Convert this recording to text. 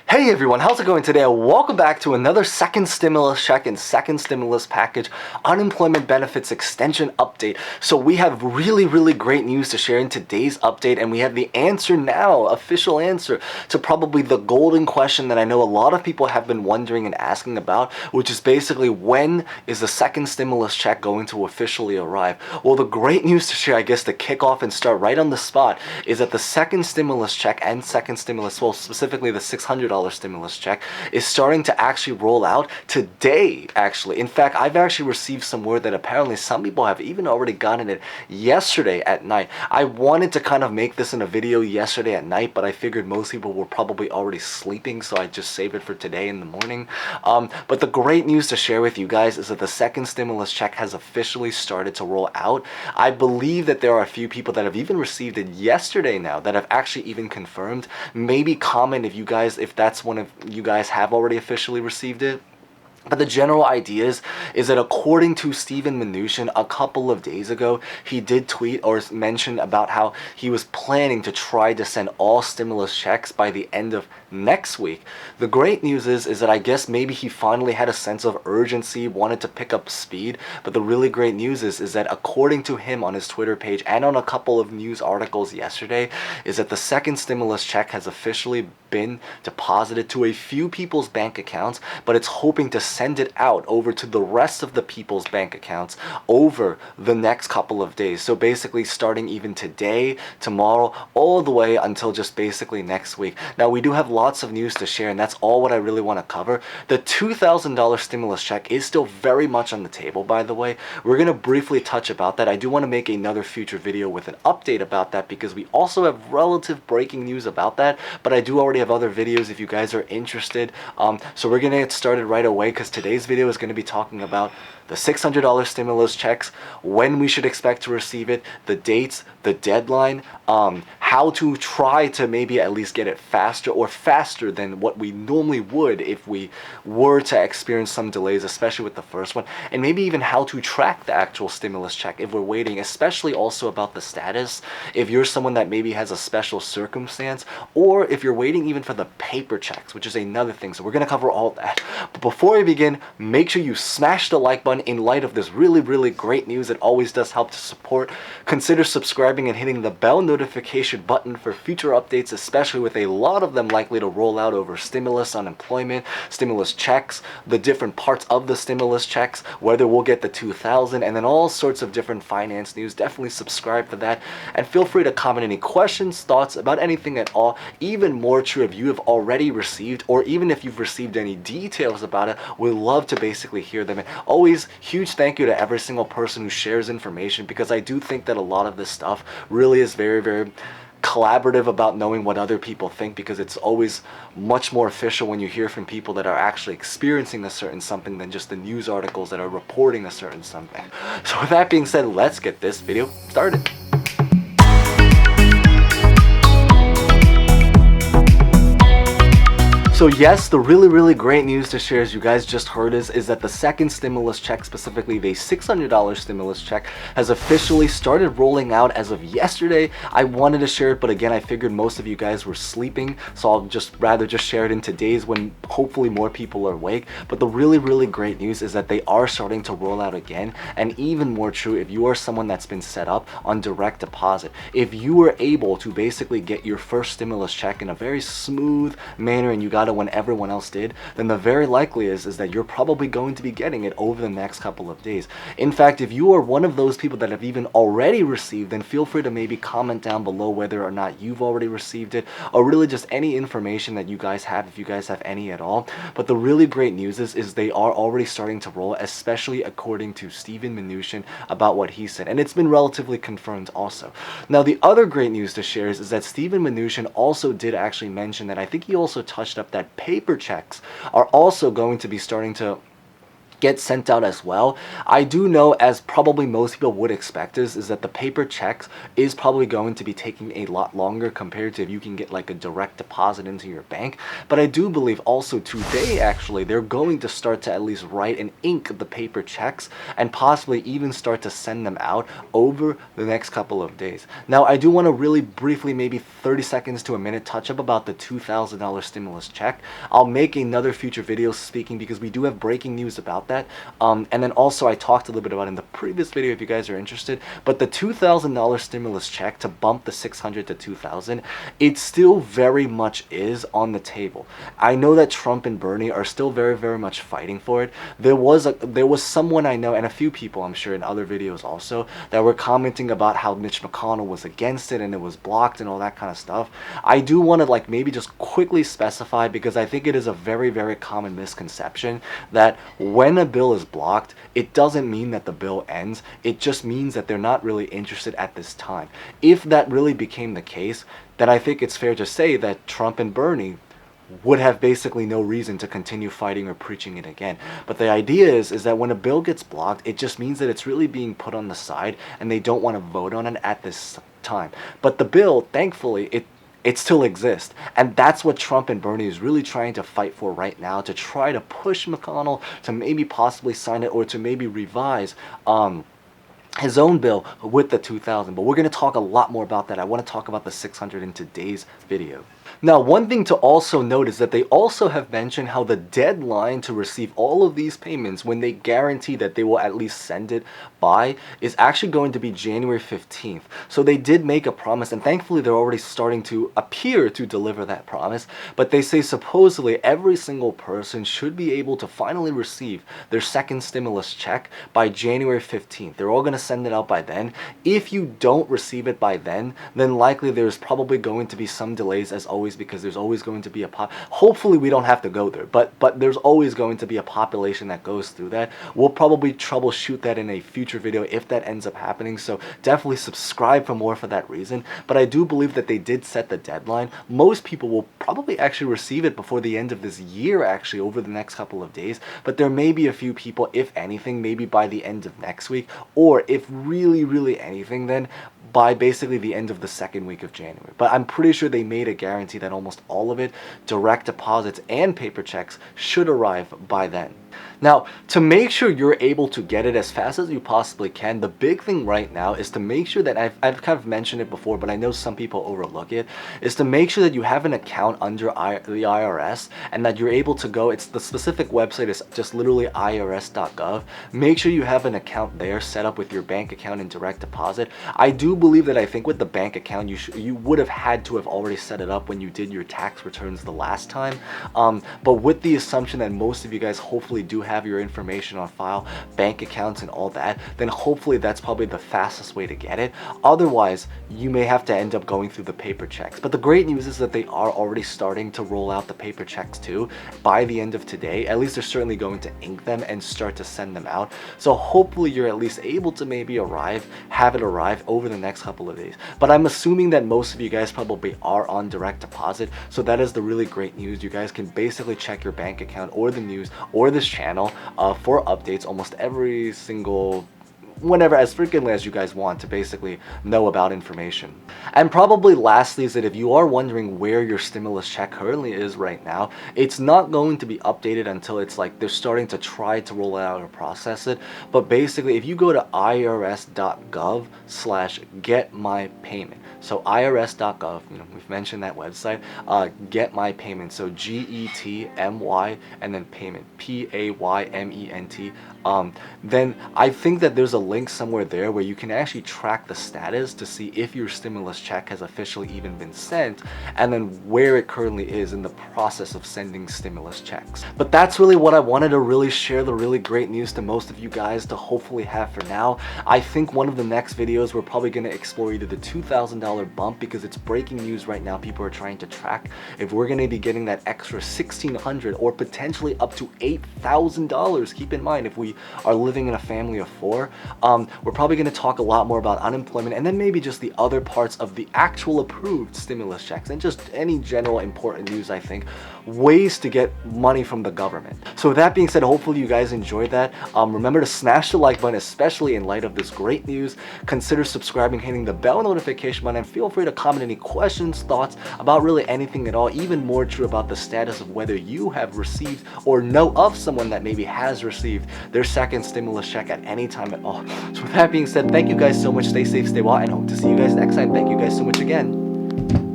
Hey everyone, how's it going today? Welcome back to another second stimulus check and second stimulus package unemployment benefits extension update. So we have really great news to share in today's update, and we have the answer now, official answer to probably the golden question that I know a lot of people have been wondering and asking about, which is basically when is the second stimulus check going to officially arrive? Well, the great news to share, I guess, to kick off and start right on the spot is that the second stimulus check and second stimulus, well, specifically the $600 stimulus check, is starting to actually roll out today, actually. In fact, I've actually received some word that apparently some people have even already gotten it yesterday at night. I wanted to kind of make this in a video yesterday at night, but I figured most people were probably already sleeping, so I just saved it for today in the morning. But the great news to share with you guys is that the second stimulus check has officially started to roll out. I believe that there are a few people that have even received it yesterday now that have actually even confirmed. Maybe comment if that's one of you guys have already officially received it. But the general idea is that according to Steven Mnuchin, a couple of days ago, he did tweet or mention about how he was planning to try to send all stimulus checks by the end of next week. The great news is that I guess maybe he finally had a sense of urgency, wanted to pick up speed. But the really great news is that according to him on his Twitter page and on a couple of news articles yesterday, is that the second stimulus check has officially been deposited to a few people's bank accounts, but it's hoping to send it out over to the rest of the people's bank accounts over the next couple of days. So basically starting even today, tomorrow, all the way until just basically next week. Now we do have lots of news to share, and that's all what I really want to cover. The $2,000 stimulus check is still very much on the table, by the way. We're going to briefly touch about that. I do want to make another future video with an update about that because we also have relative breaking news about that, but I do already have other videos if you guys are interested. So we're going to get started right away because today's video is going to be talking about the $600 stimulus checks, when we should expect to receive it, the dates, the deadline, how to try to maybe at least get it faster or faster than what we normally would if we were to experience some delays, especially with the first one, and maybe even how to track the actual stimulus check if we're waiting, especially also about the status, if you're someone that maybe has a special circumstance, or if you're waiting even for the paper checks, which is another thing. So we're going to cover all that. But before we begin, make sure you smash the like button in light of this really great news. It always does help to support. Consider subscribing and hitting the bell notification button for future updates, especially with a lot of them likely to roll out over stimulus, unemployment, stimulus checks, the different parts of the stimulus checks, whether we'll get the 2,000, and then all sorts of different finance news. Definitely subscribe for that, and feel free to comment any questions, thoughts about anything at all. Even more true if you have already received, or even if you've received any details about it, we'd love to basically hear them. And always huge thank you to every single person who shares information, because I do think that a lot of this stuff really is very collaborative about knowing what other people think, because it's always much more official when you hear from people that are actually experiencing a certain something than just the news articles that are reporting a certain something. So with that being said, let's get this video started. So yes, the really great news to share, as you guys just heard, is that the second stimulus check, specifically the $600 stimulus check, has officially started rolling out as of yesterday. I wanted to share it, but again, I figured most of you guys were sleeping, so I'll rather just share it in today's when hopefully more people are awake. But the really great news is that they are starting to roll out again, and even more true if you are someone that's been set up on direct deposit. If you were able to basically get your first stimulus check in a very smooth manner and you got it when everyone else did, then the very likely is that you're probably going to be getting it over the next couple of days. In fact, if you are one of those people that have even already received, then feel free to maybe comment down below whether or not you've already received it, or really just any information that you guys have, if you guys have any at all. But the really great news is they are already starting to roll, especially according to Steven Mnuchin about what he said, and it's been relatively confirmed also. Now the other great news to share is that Steven Mnuchin also did actually mention that, I think he also touched up that paper checks are also going to be starting to get sent out as well. I do know, as probably most people would expect, is that the paper checks is probably going to be taking a lot longer compared to if you can get like a direct deposit into your bank. But I do believe also today, actually, they're going to start to at least write and ink the paper checks and possibly even start to send them out over the next couple of days. Now, I do want to really briefly, maybe 30 seconds to a minute, touch up about the $2,000 stimulus check. I'll make another future video speaking, because we do have breaking news about that. And then also I talked a little bit about in the previous video if you guys are interested, but the $2,000 stimulus check to bump the 600 to 2,000, it still very much is on the table. I know that Trump and Bernie are still very much fighting for it. There was someone I know, and a few people I'm sure in other videos also, that were commenting about how Mitch McConnell was against it and it was blocked and all that kind of stuff. I do want to like maybe just quickly specify, because I think it is a very common misconception that when a bill is blocked, it doesn't mean that the bill ends. It just means that they're not really interested at this time. If that really became the case, then I think it's fair to say that Trump and Bernie would have basically no reason to continue fighting or preaching it again. But the idea is that when a bill gets blocked, it just means that it's really being put on the side and they don't want to vote on it at this time. But the bill, thankfully, it still exists. And that's what Trump and Bernie is really trying to fight for right now, to try to push McConnell to maybe possibly sign it, or to maybe revise his own bill with the 2,000. But we're going to talk a lot more about that. I want to talk about the 600 in today's video. Now, one thing to also note is that they also have mentioned how the deadline to receive all of these payments, when they guarantee that they will at least send it by, is actually going to be January 15th. So they did make a promise, and thankfully they're already starting to appear to deliver that promise. But they say supposedly every single person should be able to finally receive their second stimulus check by January 15th. They're all going to send it out by then. If you don't receive it by then likely there's probably going to be some delays, as always, because there's always going to be hopefully we don't have to go there, but there's always going to be a population that goes through that. We'll probably troubleshoot that in a future video if that ends up happening, so definitely subscribe for more for that reason. But I do believe that they did set the deadline. Most people will probably actually receive it before the end of this year, actually over the next couple of days, but there may be a few people, if anything, maybe by the end of next week, or if really anything, then by basically the end of the second week of January. But I'm pretty sure they made a guarantee that almost all of it, direct deposits and paper checks, should arrive by then. Now, to make sure you're able to get it as fast as you possibly can, the big thing right now is to make sure that, I've kind of mentioned it before, but I know some people overlook it, is to make sure that you have an account under the IRS, and that you're able to go, it's the specific website is just literally irs.gov. Make sure you have an account there set up with your bank account and direct deposit. I do believe that, I think with the bank account, you would have had to have already set it up when you did your tax returns the last time. But with the assumption that most of you guys hopefully do have your information on file, bank accounts and all that, then hopefully that's probably the fastest way to get it. Otherwise, you may have to end up going through the paper checks. But the great news is that they are already starting to roll out the paper checks too. By the end of today, at least they're certainly going to ink them and start to send them out. So hopefully you're at least able to maybe have it arrive over the next couple of days. But I'm assuming that most of you guys probably are on direct deposit, so that is the really great news. You guys can basically check your bank account or the news or this channel for updates almost every single whenever, as frequently as you guys want, to basically know about information. And probably lastly is that if you are wondering where your stimulus check currently is right now, it's not going to be updated until it's like they're starting to try to roll it out or process it. But basically, if you go to irs.gov/getmypayment, so irs.gov, we've mentioned that website, get my payment, so GETMY and then payment, PAYMENT. Then I think that there's a link somewhere there where you can actually track the status to see if your stimulus check has officially even been sent, and then where it currently is in the process of sending stimulus checks. But that's really what I wanted to really share, the really great news to most of you guys to hopefully have for now. I think one of the next videos we're probably going to explore either the $2,000 $1,000 bump because it's breaking news right now. People are trying to track if we're going to be getting that extra $1,600 or potentially up to $8,000. Keep in mind, if we are living in a family of four, we're probably going to talk a lot more about unemployment and then maybe just the other parts of the actual approved stimulus checks and just any general important news, I think, ways to get money from the government. So with that being said, hopefully you guys enjoyed that. Remember to smash the like button, especially in light of this great news. Consider subscribing, hitting the bell notification button, and feel free to comment any questions, thoughts about really anything at all, even more true about the status of whether you have received or know of someone that maybe has received their second stimulus check at any time at all. So with that being said, thank you guys so much. Stay safe, stay well, and hope to see you guys next time. Thank you guys so much again.